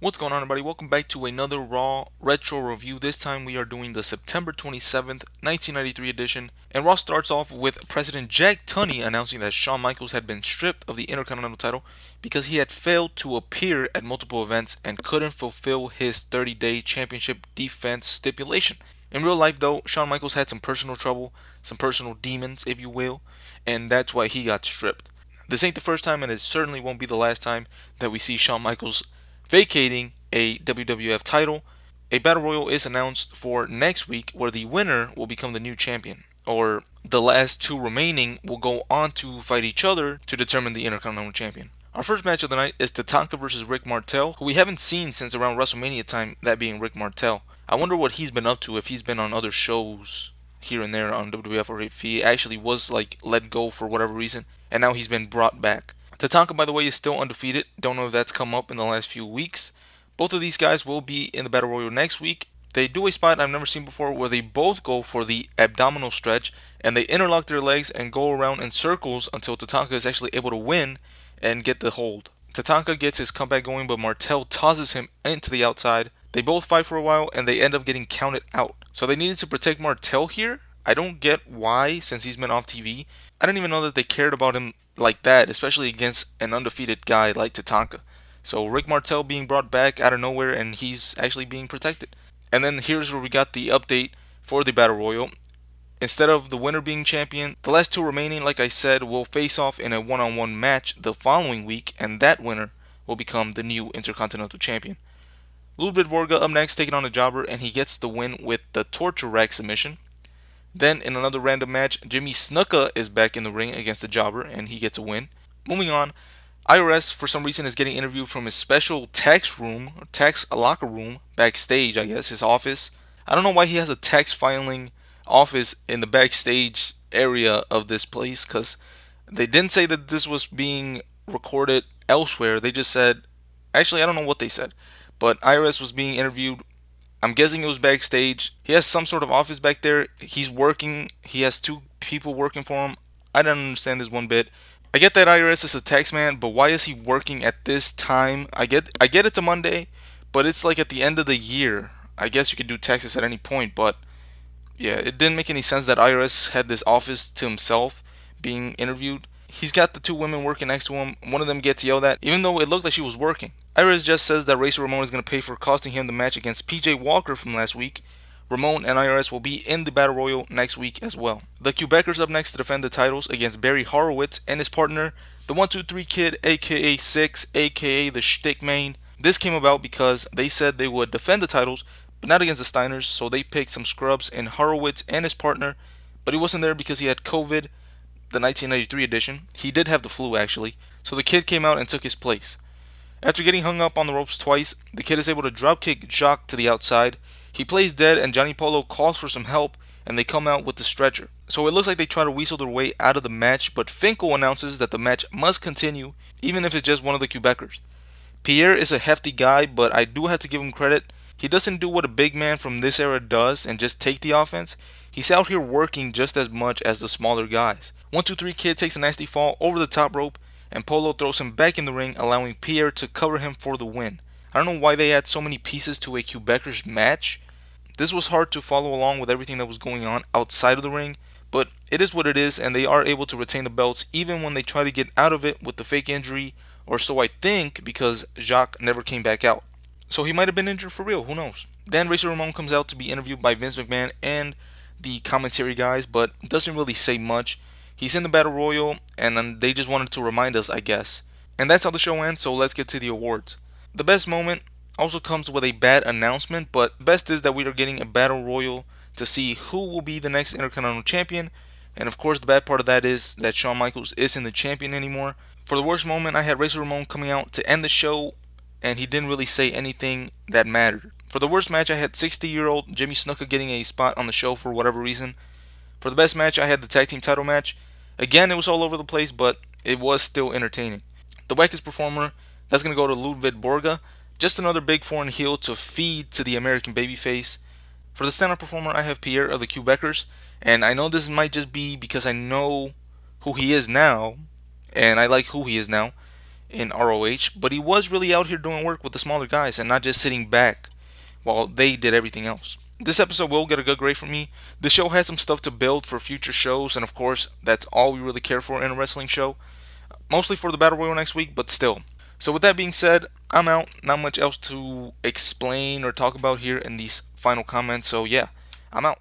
What's going on, everybody? Welcome back to another Raw Retro Review. This time we are doing the September 27th, 1993 edition. And Raw starts off with President Jack Tunney announcing that Shawn Michaels had been stripped of the Intercontinental title because he had failed to appear at multiple events and couldn't fulfill his 30-day championship defense stipulation. In real life, though, Shawn Michaels had some personal trouble, some personal demons, if you will, and that's why he got stripped. This ain't the first time, and it certainly won't be the last time that we see Shawn Michaels vacating a WWF title. A battle royal is announced for next week where the winner will become the new champion, or the last two remaining will go on to fight each other to determine the Intercontinental champion. Our first match of the night is Tatanka versus Rick Martel, who we haven't seen since around WrestleMania time, that being Rick Martel. I wonder what he's been up to, if he's been on other shows here and there on WWF, or if he actually was let go for whatever reason and now he's been brought back. Tatanka, by the way, is still undefeated. Don't know if that's come up in the last few weeks. Both of these guys will be in the Battle Royal next week. They do a spot I've never seen before where they both go for the abdominal stretch and they interlock their legs and go around in circles until Tatanka is actually able to win and get the hold. Tatanka gets his comeback going, but Martel tosses him into the outside. They both fight for a while and they end up getting counted out. So they needed to protect Martel here. I don't get why, since he's been off TV. I didn't even know that they cared about him like that, especially against an undefeated guy like Tatanka. So Rick Martel being brought back out of nowhere and he's actually being protected. And then here's where we got the update for the Battle Royal. Instead of the winner being champion, the last two remaining, like I said, will face off in a one-on-one match the following week, and that winner will become the new Intercontinental champion. Ludwig Borga up next, taking on the Jobber, and he gets the win with the torture rack submission. Then in another random match, Jimmy Snuka is back in the ring against the Jobber, and he gets a win. Moving on, IRS for some reason is getting interviewed from his special tax room, or tax locker room, backstage, I guess, his office. I don't know why he has a tax filing office in the backstage area of this place, because they didn't say that this was being recorded elsewhere. They just said, actually, I don't know what they said, but IRS was being interviewed. I'm guessing it was backstage. He has some sort of office back there. He's working. He has two people working for him. I don't understand this one bit. I get that IRS is a tax man, but why is he working at this time? I get it's a Monday, but it's like at the end of the year. I guess you could do taxes at any point, but yeah, it didn't make any sense that IRS had this office to himself being interviewed. He's got the two women working next to him. One of them gets yelled at, even though it looked like she was working. IRS just says that Razor Ramon is going to pay for costing him the match against PJ Walker from last week. Ramon and IRS will be in the Battle Royal next week as well. The Quebecers up next to defend the titles against Barry Horowitz and his partner, the 123 Kid, aka Six, aka the Shtick Main. This came about because they said they would defend the titles, but not against the Steiners, so they picked some scrubs in Horowitz and his partner, but he wasn't there because he had COVID, the 1993 edition. He did have the flu actually, so the Kid came out and took his place. After getting hung up on the ropes twice, the Kid is able to dropkick Jacques to the outside. He plays dead and Johnny Polo calls for some help and they come out with the stretcher. So it looks like they try to weasel their way out of the match, but Finkel announces that the match must continue even if it's just one of the Quebecers. Pierre is a hefty guy, but I do have to give him credit. He doesn't do what a big man from this era does and just take the offense. He's out here working just as much as the smaller guys. 123 Kid takes a nasty fall over the top rope and Polo throws him back in the ring, allowing Pierre to cover him for the win. I don't know why they add so many pieces to a Quebecers match. This was hard to follow along with everything that was going on outside of the ring, but it is what it is, and they are able to retain the belts even when they try to get out of it with the fake injury, or so I think, because Jacques never came back out. So he might have been injured for real, who knows. Then Razor Ramon comes out to be interviewed by Vince McMahon and the commentary guys, but doesn't really say much. He's in the Battle Royal, and they just wanted to remind us, I guess. And that's how the show ends, so let's get to the awards. The best moment also comes with a bad announcement, but the best is that we are getting a Battle Royal to see who will be the next Intercontinental Champion. And of course, the bad part of that is that Shawn Michaels isn't the champion anymore. For the worst moment, I had Razor Ramon coming out to end the show, and he didn't really say anything that mattered. For the worst match, I had 60-year-old Jimmy Snuka getting a spot on the show for whatever reason. For the best match, I had the tag team title match. Again, it was all over the place, but it was still entertaining. The wackest performer, that's going to go to Ludwig Borga. Just another big foreign heel to feed to the American babyface. For the standout performer, I have Pierre of the Quebecers. And I know this might just be because I know who he is now, and I like who he is now. in ROH, but he was really out here doing work with the smaller guys and not just sitting back while they did everything else. This episode will get a good grade from me. The show has some stuff to build for future shows, and of course, that's all we really care for in a wrestling show. Mostly for the Battle Royal next week, but still. So with that being said, I'm out. Not much else to explain or talk about here in these final comments. So yeah, I'm out.